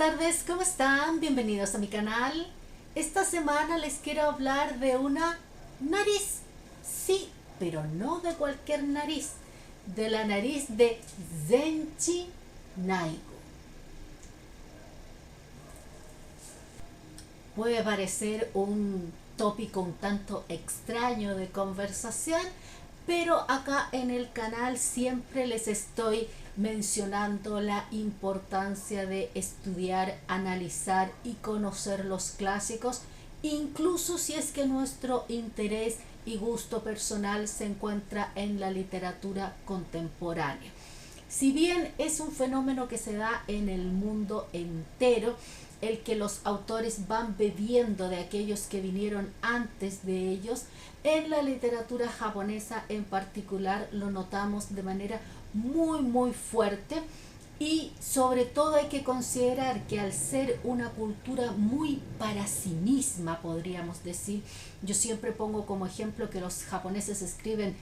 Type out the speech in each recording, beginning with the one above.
tardes, ¿cómo están? Bienvenidos a mi canal. Esta semana les quiero hablar de una nariz. Sí, pero no de cualquier nariz. De la nariz de Zenchi Naigo. Puede parecer un tópico un tanto extraño de conversación, pero acá en el canal siempre les estoy mencionando la importancia de estudiar, analizar y conocer los clásicos, incluso si es que nuestro interés y gusto personal se encuentra en la literatura contemporánea. Si bien es un fenómeno que se da en el mundo entero, el que los autores van bebiendo de aquellos que vinieron antes de ellos, en la literatura japonesa en particular lo notamos de manera muy fuerte. Y sobre todo hay que considerar que al ser una cultura muy para sí misma, podríamos decir, yo siempre pongo como ejemplo que los japoneses escriben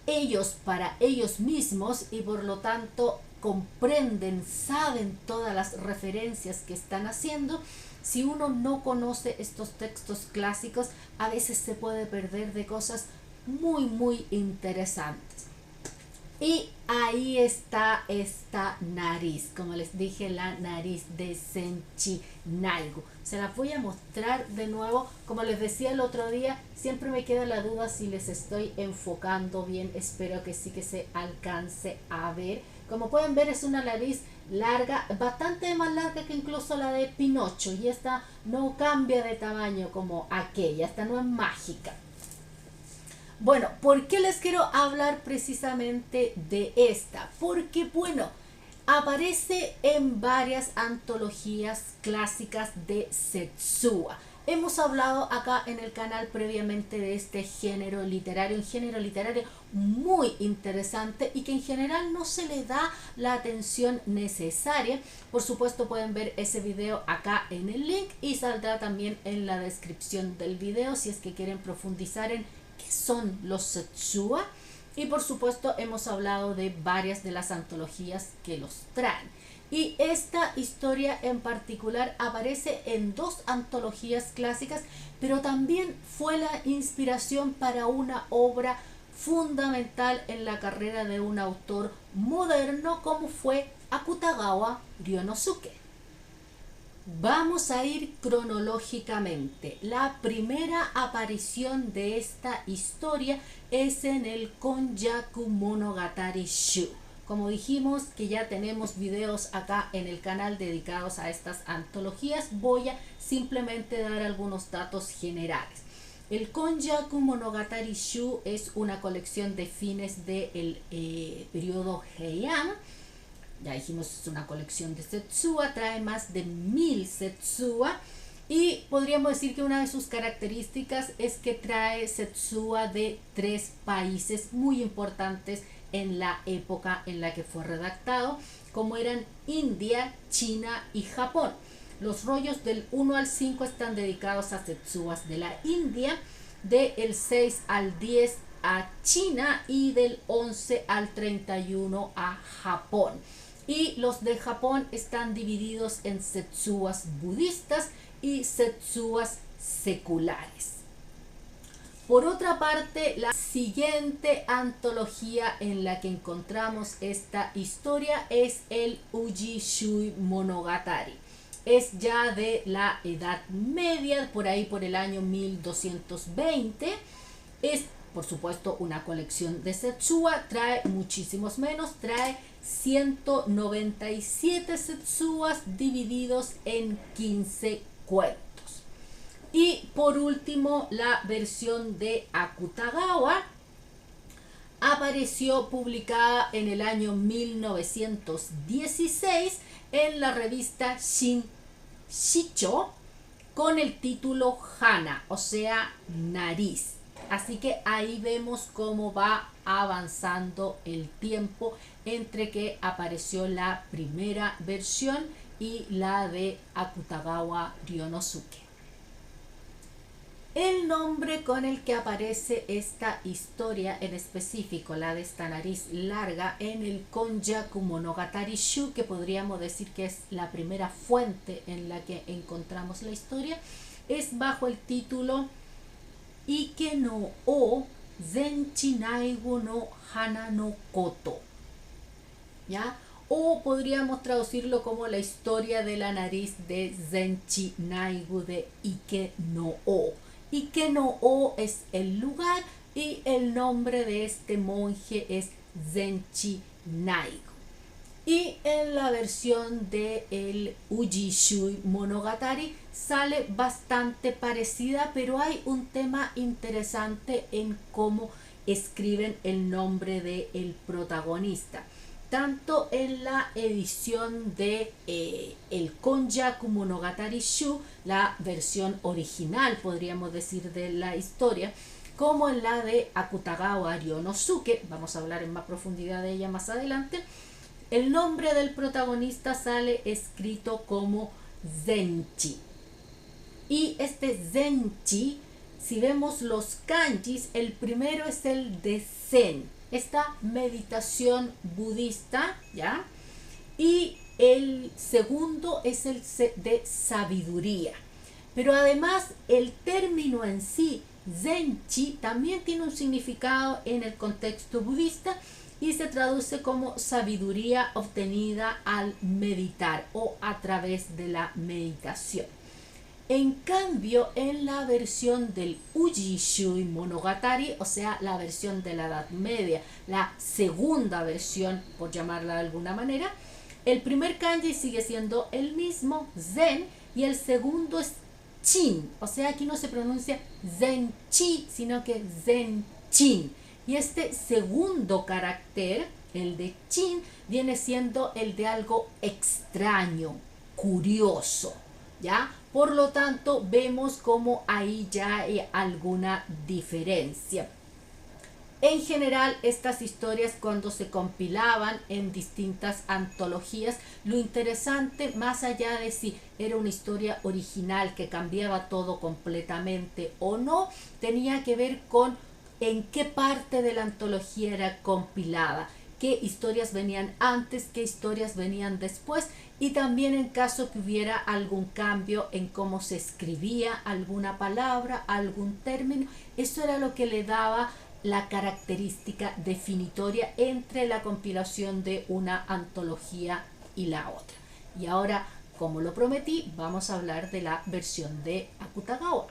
ellos para ellos mismos y por lo tanto comprenden, saben todas las referencias que están haciendo. Si uno no conoce estos textos clásicos, a veces se puede perder de cosas muy interesantes. Y ahí está esta nariz, como les dije, la nariz de Zenchi Naigo. Se las voy a mostrar de nuevo. Como les decía el otro día, siempre me queda la duda si les estoy enfocando bien. Espero que sí que se alcance a ver. Como pueden ver, es una nariz larga, bastante más larga que incluso la de Pinocho. Y esta no cambia de tamaño como aquella, esta no es mágica. Bueno, ¿por qué les quiero hablar precisamente de esta? Porque, bueno, aparece en varias antologías clásicas de Setsua. Hemos hablado acá en el canal previamente de este género literario, un género literario muy interesante y que en general no se le da la atención necesaria. Por supuesto pueden ver ese video acá en el link y saldrá también en la descripción del video si es que quieren profundizar en qué son los Setsua. Y por supuesto hemos hablado de varias de las antologías que los traen. Y esta historia en particular aparece en dos antologías clásicas, pero también fue la inspiración para una obra fundamental en la carrera de un autor moderno como fue Akutagawa Ryonosuke. Vamos a ir cronológicamente. La primera aparición de esta historia es en el Konjaku Monogatari Shu. Como dijimos que ya tenemos videos acá en el canal dedicados a estas antologías, voy a simplemente dar algunos datos generales. El Konjaku Monogatari Shu es una colección de fines del periodo Heian. Ya dijimos, es una colección de Setsua, trae más de 1000 Setsua y podríamos decir que una de sus características es que trae Setsua de 3 países muy importantes en la época en la que fue redactado, como eran India, China y Japón. Los rollos del 1 al 5 están dedicados a Setsuas de la India, del 6 al 10 a China y del 11 al 31 a Japón. Y los de Japón están divididos en Setsuas budistas y Setsuas seculares. Por otra parte, la siguiente antología en la que encontramos esta historia es el Uji Shui Monogatari. Es ya de la Edad Media, por ahí por el año 1220. Es, por supuesto, una colección de Setsua, trae muchísimos menos, trae 197 Setsuas divididos en 15 cuentos. Y por último, la versión de Akutagawa apareció publicada en el año 1916 en la revista Shin Shicho con el título Hana, o sea, nariz. Así que ahí vemos cómo va avanzando el tiempo entre que apareció la primera versión y la de Akutagawa Ryonosuke. El nombre con el que aparece esta historia en específico, la de esta nariz larga, en el Konjaku Monogatari Shu, que podríamos decir que es la primera fuente en la que encontramos la historia, es bajo el título Ike no o Zenchi Naigo no Hana no Koto, ¿ya? O podríamos traducirlo como la historia de la nariz de Zenchi Naigo de Ike no o. Ike no o es el lugar y el nombre de este monje es Zenchi Naigo. Y en la versión de el Uji Shui Monogatari sale bastante parecida, pero hay un tema interesante en cómo escriben el nombre del protagonista. Tanto en la edición de el Konjaku Monogatari Shu, la versión original, podríamos decir, de la historia, como en la de Akutagawa Ryonosuke, vamos a hablar en más profundidad de ella más adelante, el nombre del protagonista sale escrito como Zenchi. Y este Zenchi, si vemos los kanjis, el primero es el de Zen, esta meditación budista, ¿ya? Y el segundo es el de sabiduría. Pero además el término en sí, Zenchi, también tiene un significado en el contexto budista y se traduce como sabiduría obtenida al meditar o a través de la meditación. En cambio, en la versión del Uji Shui Monogatari, o sea, la versión de la Edad Media, la segunda versión, por llamarla de alguna manera, el primer kanji sigue siendo el mismo, Zen, y el segundo es Chin, o sea, aquí no se pronuncia Zenchi, sino que Zenchin. Y este segundo carácter, el de Chin, viene siendo el de algo extraño, curioso, ¿ya? Por lo tanto, vemos como ahí ya hay alguna diferencia. En general, estas historias, cuando se compilaban en distintas antologías, lo interesante, más allá de si era una historia original que cambiaba todo completamente o no, tenía que ver con en qué parte de la antología era compilada, qué historias venían antes, qué historias venían después, y también en caso que hubiera algún cambio en cómo se escribía alguna palabra, algún término. Eso era lo que le daba la característica definitoria entre la compilación de una antología y la otra. Y ahora, como lo prometí, vamos a hablar de la versión de Akutagawa.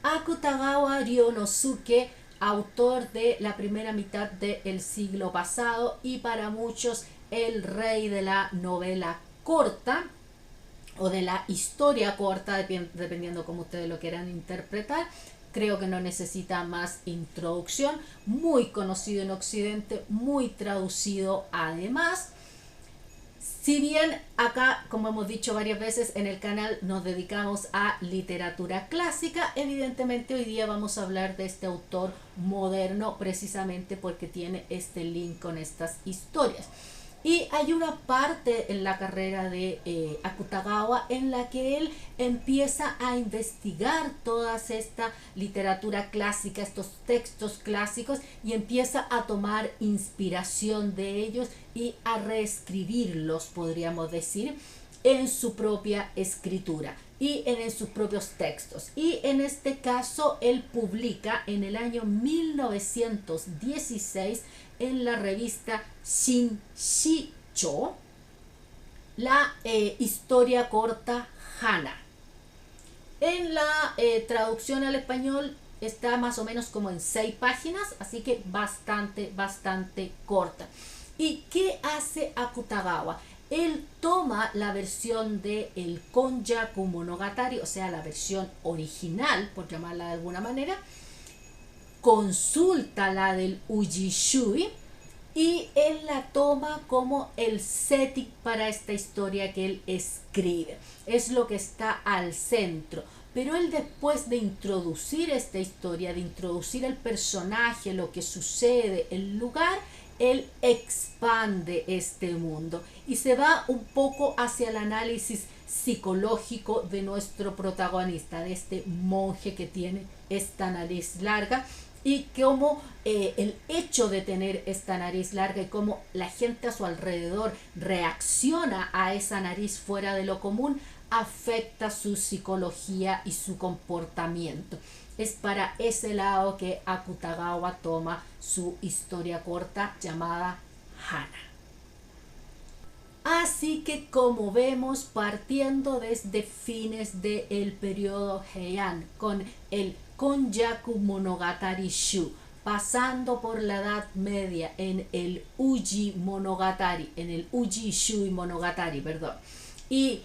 Akutagawa Ryonosuke, autor de la primera mitad del siglo pasado y para muchos el rey de la novela corta o de la historia corta, dependiendo cómo ustedes lo quieran interpretar. Creo que no necesita más introducción, muy conocido en Occidente, muy traducido además. Si bien acá, como hemos dicho varias veces en el canal, nos dedicamos a literatura clásica, evidentemente hoy día vamos a hablar de este autor moderno precisamente porque tiene este link con estas historias. Y hay una parte en la carrera de Akutagawa en la que él empieza a investigar toda esta literatura clásica, estos textos clásicos, y empieza a tomar inspiración de ellos y a reescribirlos, podríamos decir, en su propia escritura y en sus propios textos. Y en este caso él publica en el año 1916 en la revista Shinshicho la historia corta Hana. En la traducción al español está más o menos como en 6 páginas, así que bastante corta. ¿Y qué hace Akutagawa? Él toma la versión de el Konjaku Monogatari, o sea, la versión original, por llamarla de alguna manera, consulta la del Uji Shui y él la toma como el setting para esta historia que él escribe. Es lo que está al centro. Pero él, después de introducir esta historia, de introducir el personaje, lo que sucede, el lugar, él expande este mundo y se va un poco hacia el análisis psicológico de nuestro protagonista, de este monje que tiene esta nariz larga, y cómo el hecho de tener esta nariz larga y cómo la gente a su alrededor reacciona a esa nariz fuera de lo común afecta su psicología y su comportamiento. Es para ese lado que Akutagawa toma su historia corta llamada Hana. Así que, como vemos, partiendo desde fines del periodo Heian con el Konjaku Monogatari Shu, pasando por la Edad Media en el Uji Monogatari, en el Uji Shui Monogatari, perdón, y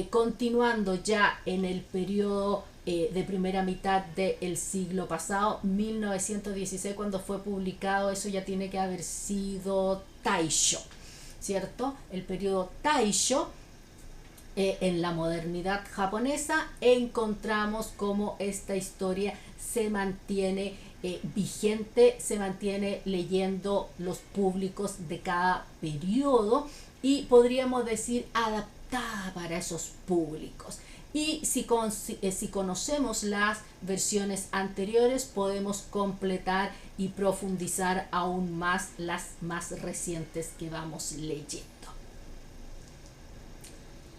continuando ya en el periodo de primera mitad del siglo pasado, 1916, cuando fue publicado, eso ya tiene que haber sido Taisho, ¿cierto? El periodo Taisho. En la modernidad japonesa encontramos cómo esta historia se mantiene vigente, se mantiene leyendo los públicos de cada periodo y podríamos decir adaptada para esos públicos. Y si conocemos las versiones anteriores, podemos completar y profundizar aún más las más recientes que vamos leyendo.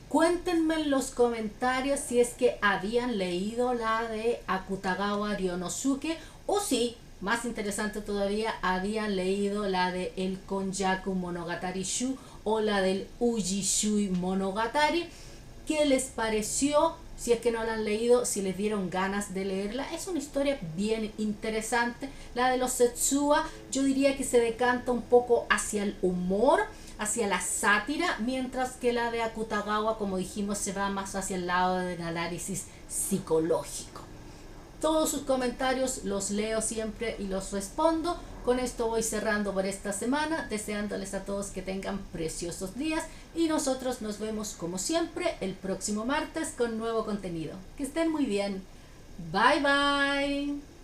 Cuéntenme en los comentarios si es que habían leído la de Akutagawa Ryonosuke, o si, más interesante todavía, habían leído la de el Konjaku Monogatari Shu o la del Uji Shui Monogatari. ¿Qué les pareció? Si es que no la han leído, si les dieron ganas de leerla. Es una historia bien interesante. La de los Setsuba, yo diría que se decanta un poco hacia el humor, hacia la sátira, mientras que la de Akutagawa, como dijimos, se va más hacia el lado del análisis psicológico. Todos sus comentarios los leo siempre y los respondo. Con esto voy cerrando por esta semana, deseándoles a todos que tengan preciosos días y nosotros nos vemos como siempre el próximo martes con nuevo contenido. Que estén muy bien. Bye bye.